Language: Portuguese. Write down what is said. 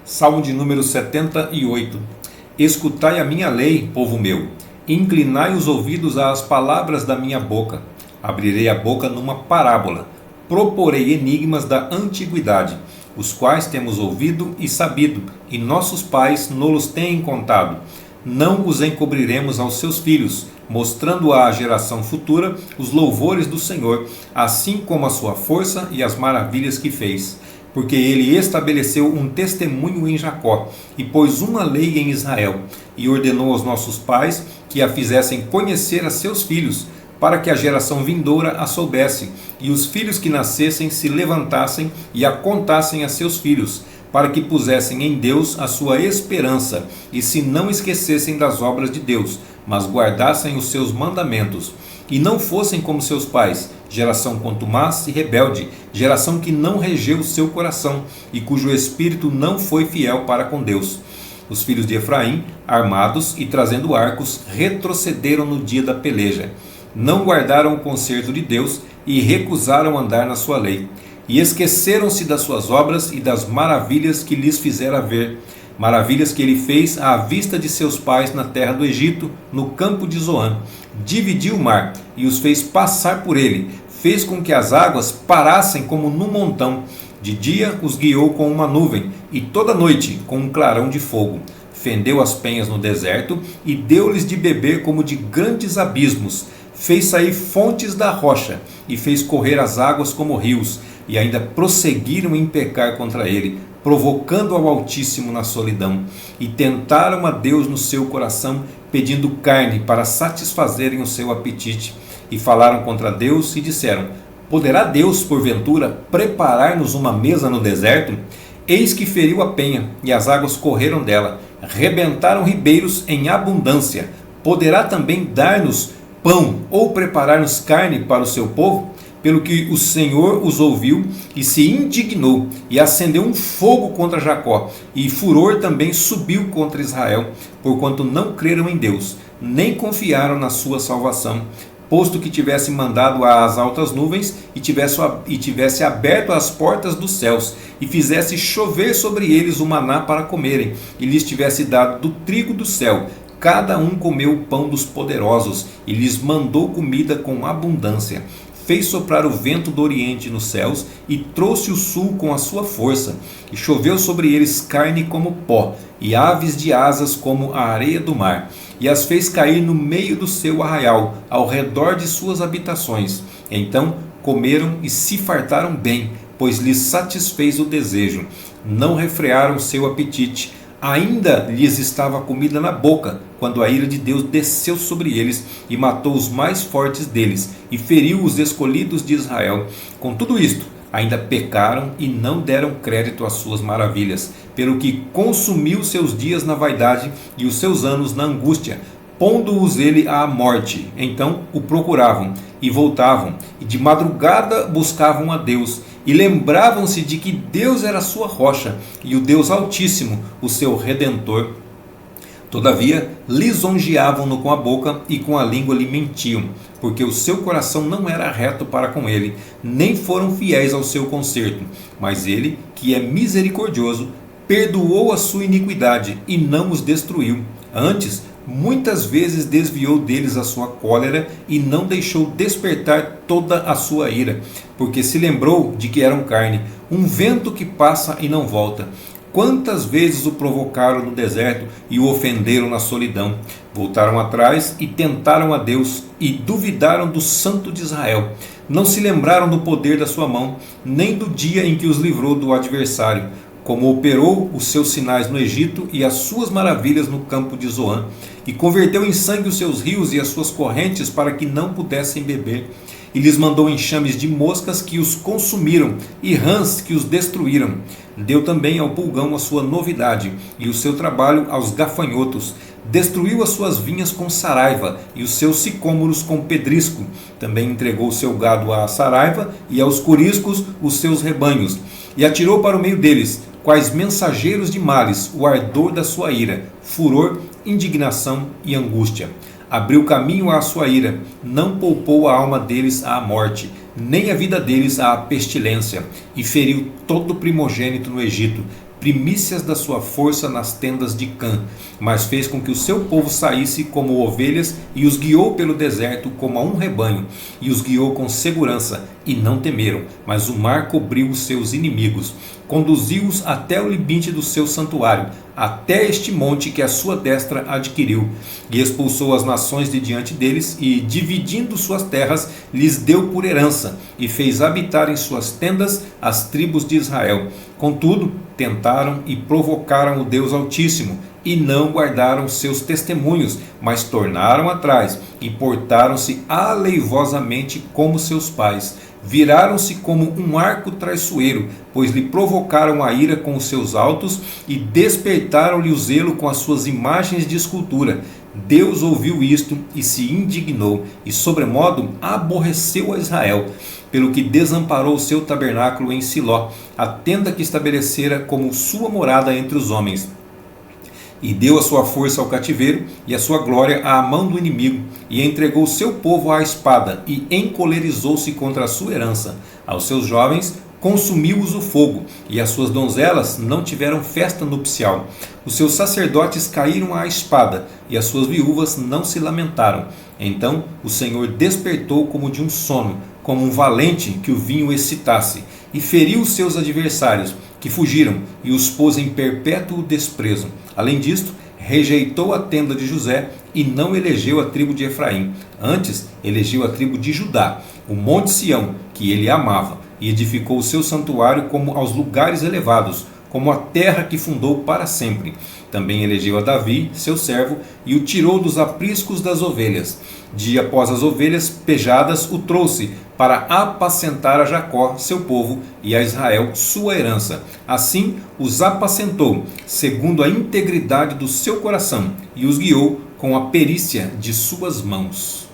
Salmo de número 78. Escutai a minha lei, povo meu, inclinai os ouvidos às palavras da minha boca. Abrirei a boca numa parábola, proporei enigmas da antiguidade, os quais temos ouvido e sabido, e nossos pais nos têm contado. Não os encobriremos aos seus filhos, mostrando à geração futura os louvores do Senhor, assim como a sua força e as maravilhas que fez. Porque ele estabeleceu um testemunho em Jacó, e pôs uma lei em Israel, e ordenou aos nossos pais que a fizessem conhecer a seus filhos, para que a geração vindoura a soubesse, e os filhos que nascessem se levantassem e a contassem a seus filhos, para que pusessem em Deus a sua esperança, e se não esquecessem das obras de Deus, mas guardassem os seus mandamentos, e não fossem como seus pais, geração contumaz e rebelde, geração que não regeu o seu coração, e cujo espírito não foi fiel para com Deus. Os filhos de Efraim, armados e trazendo arcos, retrocederam no dia da peleja. Não guardaram o concerto de Deus e recusaram andar na sua lei. E esqueceram-se das suas obras e das maravilhas que lhes fizera ver, maravilhas que ele fez à vista de seus pais na terra do Egito, no campo de Zoã. Dividiu o mar e os fez passar por ele, fez com que as águas parassem como num montão. De dia os guiou com uma nuvem, e toda noite com um clarão de fogo. Fendeu as penhas no deserto e deu-lhes de beber como de grandes abismos. Fez sair fontes da rocha e fez correr as águas como rios. E ainda prosseguiram em pecar contra ele, provocando ao Altíssimo na solidão. E tentaram a Deus no seu coração, pedindo carne para satisfazerem o seu apetite. E falaram contra Deus e disseram: poderá Deus, porventura, preparar-nos uma mesa no deserto? Eis que feriu a penha, e as águas correram dela. Rebentaram ribeiros em abundância. Poderá também dar-nos pão, ou preparar-nos carne para o seu povo? Pelo que o Senhor os ouviu e se indignou, e acendeu um fogo contra Jacó, e furor também subiu contra Israel, porquanto não creram em Deus, nem confiaram na sua salvação, posto que tivesse mandado às altas nuvens, e tivesse aberto as portas dos céus, e fizesse chover sobre eles o maná para comerem, e lhes tivesse dado do trigo do céu. Cada um comeu o pão dos poderosos, e lhes mandou comida com abundância. Fez soprar o vento do oriente nos céus, e trouxe o sul com a sua força. E choveu sobre eles carne como pó, e aves de asas como a areia do mar. E as fez cair no meio do seu arraial, ao redor de suas habitações. Então comeram e se fartaram bem, pois lhes satisfez o desejo. Não refrearam seu apetite. Ainda lhes estava comida na boca, quando a ira de Deus desceu sobre eles, e matou os mais fortes deles, e feriu os escolhidos de Israel. Com tudo isto, ainda pecaram e não deram crédito às suas maravilhas, pelo que consumiu seus dias na vaidade e os seus anos na angústia, pondo-os ele à morte. Então o procuravam e voltavam, e de madrugada buscavam a Deus, e lembravam-se de que Deus era a sua rocha, e o Deus Altíssimo, o seu Redentor. Todavia, lisonjeavam-no com a boca, e com a língua lhe mentiam, porque o seu coração não era reto para com ele, nem foram fiéis ao seu concerto. Mas ele, que é misericordioso, perdoou a sua iniquidade, e não os destruiu. Antes, muitas vezes desviou deles a sua cólera, e não deixou despertar toda a sua ira, porque se lembrou de que eram carne, um vento que passa e não volta. Quantas vezes o provocaram no deserto e o ofenderam na solidão? Voltaram atrás e tentaram a Deus, e duvidaram do Santo de Israel. Não se lembraram do poder da sua mão, nem do dia em que os livrou do adversário, como operou os seus sinais no Egito e as suas maravilhas no campo de Zoã, e converteu em sangue os seus rios e as suas correntes para que não pudessem beber. E lhes mandou enxames de moscas que os consumiram, e rãs que os destruíram. Deu também ao pulgão a sua novidade, e o seu trabalho aos gafanhotos. Destruiu as suas vinhas com saraiva, e os seus sicômoros com pedrisco. Também entregou o seu gado à saraiva, e aos coriscos os seus rebanhos. E atirou para o meio deles, quais mensageiros de males, o ardor da sua ira, furor, indignação e angústia. Abriu caminho à sua ira, não poupou a alma deles à morte, nem a vida deles à pestilência, e feriu todo primogênito no Egito, primícias da sua força nas tendas de Cã, mas fez com que o seu povo saísse como ovelhas e os guiou pelo deserto como a um rebanho, e os guiou com segurança, e não temeram, mas o mar cobriu os seus inimigos. Conduziu-os até o limite do seu santuário, até este monte que a sua destra adquiriu, e expulsou as nações de diante deles, e dividindo suas terras, lhes deu por herança, e fez habitar em suas tendas as tribos de Israel. Contudo, tentaram e provocaram o Deus Altíssimo, e não guardaram seus testemunhos, mas tornaram atrás, e portaram-se aleivosamente como seus pais. Viraram-se como um arco traiçoeiro, pois lhe provocaram a ira com os seus altos e despertaram-lhe o zelo com as suas imagens de escultura. Deus ouviu isto e se indignou, e sobremodo aborreceu a Israel, pelo que desamparou o seu tabernáculo em Siló, a tenda que estabelecera como sua morada entre os homens. E deu a sua força ao cativeiro e a sua glória à mão do inimigo, e entregou o seu povo à espada, e encolerizou-se contra a sua herança. Aos seus jovens consumiu-os o fogo, e as suas donzelas não tiveram festa nupcial. Os seus sacerdotes caíram à espada, e as suas viúvas não se lamentaram. Então o Senhor despertou como de um sono, como um valente que o vinho excitasse, e feriu os seus adversários, que fugiram, e os pôs em perpétuo desprezo. Além disto, rejeitou a tenda de José e não elegeu a tribo de Efraim. Antes, elegeu a tribo de Judá, o monte Sião, que ele amava, e edificou o seu santuário como aos lugares elevados, como a terra que fundou para sempre. Também elegeu a Davi, seu servo, e o tirou dos apriscos das ovelhas. Dia após as ovelhas pejadas o trouxe, para apacentar a Jacó, seu povo, e a Israel, sua herança. Assim os apacentou, segundo a integridade do seu coração, e os guiou com a perícia de suas mãos.